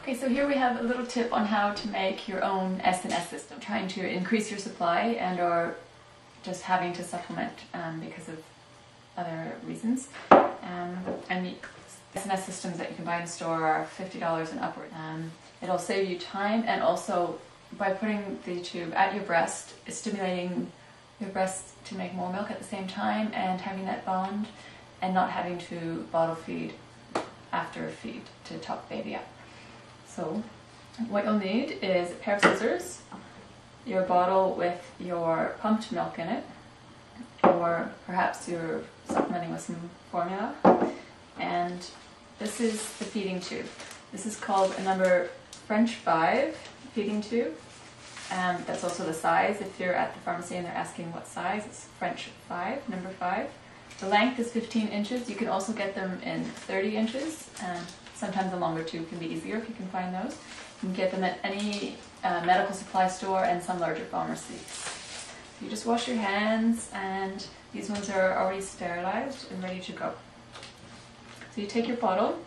Okay, so here we have a little tip on how to make your own S&S system. Trying to increase your supply and or just having to supplement because of other reasons. And the S&S systems that you can buy in the store are $50 and upward. It'll save you time, and also by putting the tube at your breast, it's stimulating your breast to make more milk at the same time and having that bond and not having to bottle feed after feed to top baby up. So what you'll need is a pair of scissors, your bottle with your pumped milk in it, or perhaps you're supplementing with some formula, and this is the feeding tube. This is called a number French 5 feeding tube. That's also the size. If you're at the pharmacy and they're asking what size, it's French 5, number 5. The length is 15 inches. You can also get them in 30 inches. Sometimes a longer tube can be easier if you can find those. You can get them at any medical supply store and some larger pharmacies. You just wash your hands, and these ones are already sterilized and ready to go. So you take your bottle,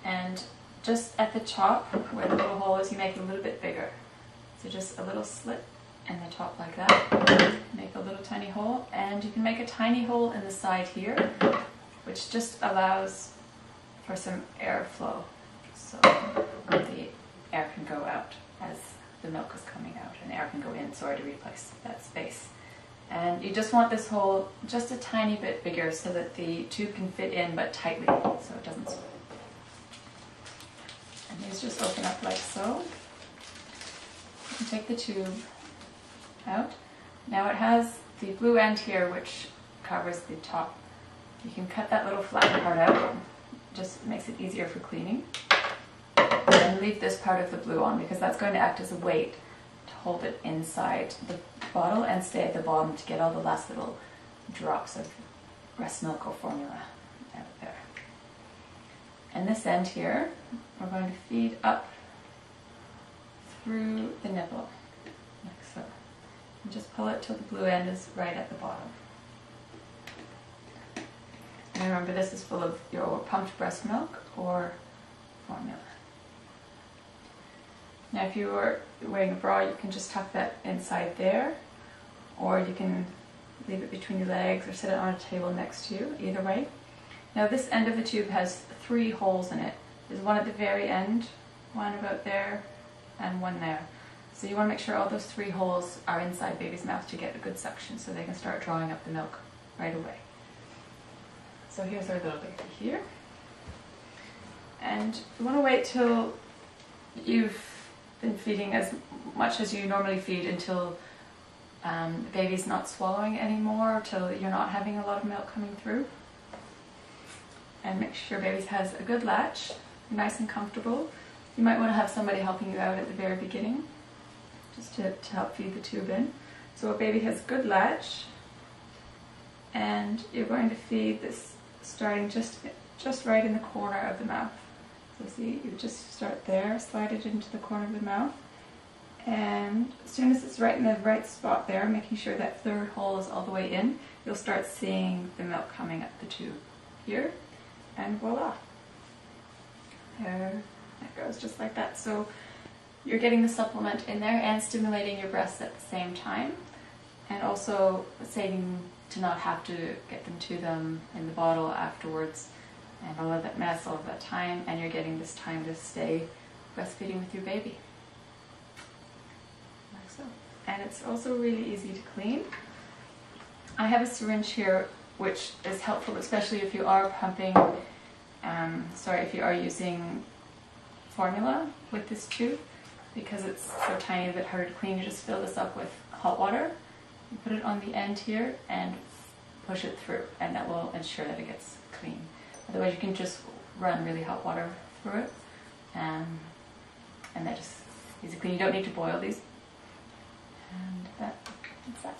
and just at the top where the little hole is, you make it a little bit bigger. So just a little slit in the top like that. Make a little tiny hole, and you can make a tiny hole in the side here, which just allows for some airflow, so the air can go out as the milk is coming out, and air can go in, sorry, to replace that space. And you just want this hole just a tiny bit bigger so that the tube can fit in, but tightly, so it doesn't swim. And these just open up like so. You can take the tube out. Now it has the blue end here which covers the top. You can cut that little flat part out. Just makes it easier for cleaning. And leave this part of the blue on, because that's going to act as a weight to hold it inside the bottle and stay at the bottom to get all the last little drops of breast milk or formula out there. And this end here, we're going to feed up through the nipple, like so. And just pull it till the blue end is right at the bottom. And remember, this is full of your pumped breast milk or formula. Now if you were wearing a bra, you can just tuck that inside there, or you can leave it between your legs or sit it on a table next to you, either way. Now this end of the tube has 3 holes in it. There's one at the very end, one about there, and one there. So you want to make sure all those 3 holes are inside baby's mouth to get a good suction so they can start drawing up the milk right away. So here's our little baby here. And you want to wait till you've been feeding as much as you normally feed until the baby's not swallowing anymore, till you're not having a lot of milk coming through. And make sure baby has a good latch, nice and comfortable. You might want to have somebody helping you out at the very beginning, just to help feed the tube in. So a baby has good latch, and you're going to feed this starting just right in the corner of the mouth. So see, you just start there, slide it into the corner of the mouth, and as soon as it's right in the right spot there, making sure that 3rd hole is all the way in, you'll start seeing the milk coming up the tube here, and voila. There it goes, just like that. So you're getting the supplement in there and stimulating your breasts at the same time, and also saving to not have to get them to them in the bottle afterwards, and all of that mess, all of that time, and you're getting this time to stay breastfeeding with your baby. Like so. And it's also really easy to clean. I have a syringe here which is helpful, especially if you are pumping, if you are using formula with this tube, because it's so tiny, a bit harder to clean. You just fill this up with hot water, you put it on the end here and push it through, and that will ensure that it gets clean. Otherwise you can just run really hot water through it, and that just is clean. You don't need to boil these, and that's that.